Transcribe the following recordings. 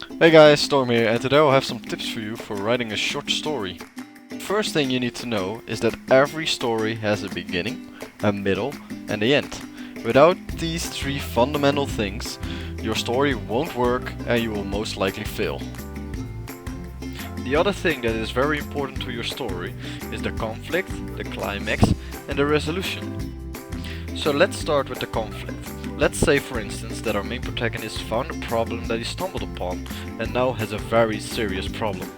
Hey guys, Storm here, and today I'll have some tips for you for writing a short story. First thing you need to know is that every story has a beginning, a middle, and the end. Without these three fundamental things, your story won't work and you will most likely fail. The other thing that is very important to your story is the conflict, the climax, and the resolution. So let's start with the conflict. Let's say for instance that our main protagonist found a problem that he stumbled upon and now has a very serious problem.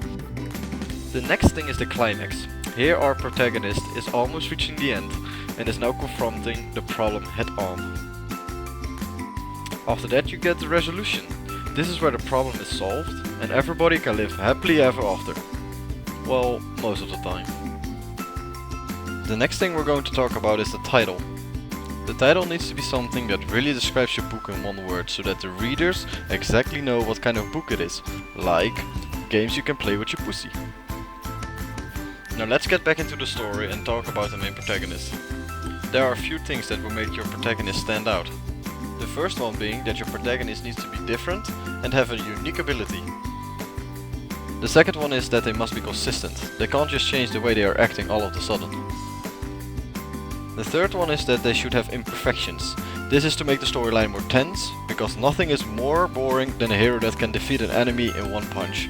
The next thing is the climax. Here our protagonist is almost reaching the end and is now confronting the problem head on. After that you get the resolution. This is where the problem is solved and everybody can live happily ever after. Well, most of the time. The next thing we're going to talk about is the title. The title needs to be something that really describes your book in one word so that the readers exactly know what kind of book it is, like games you can play with your pussy. Now let's get back into the story and talk about the main protagonist. There are a few things that will make your protagonist stand out. The first one being that your protagonist needs to be different and have a unique ability. The second one is that they must be consistent. They can't just change the way they are acting all of a sudden. The third one is that they should have imperfections. This is to make the storyline more tense, because nothing is more boring than a hero that can defeat an enemy in one punch.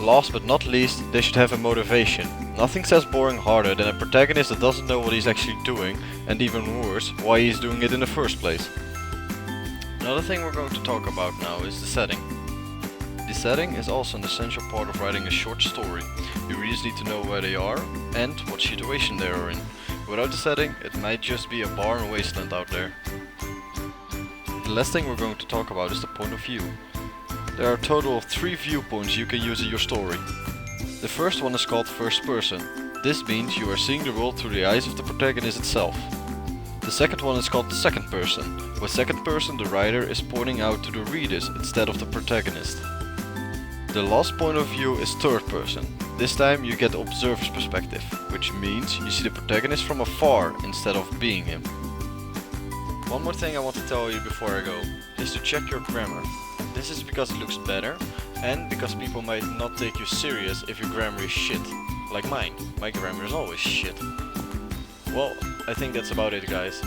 Last but not least, they should have a motivation. Nothing says boring harder than a protagonist that doesn't know what he's actually doing, and even worse, why he's doing it in the first place. Another thing we're going to talk about now is the setting. The setting is also an essential part of writing a short story. Your readers need to know where they are and what situation they are in. Without the setting, it might just be a barren wasteland out there. The last thing we're going to talk about is the point of view. There are a total of 3 viewpoints you can use in your story. The first one is called first person. This means you are seeing the world through the eyes of the protagonist itself. The second one is called the second person. With second person, the writer is pointing out to the readers instead of the protagonist. The last point of view is third person. This time you get the observer's perspective, which means you see the protagonist from afar instead of being him. One more thing I want to tell you before I go, is to check your grammar. This is because it looks better, and because people might not take you serious if your grammar is shit. Like mine. My grammar is always shit. Well, I think that's about it guys.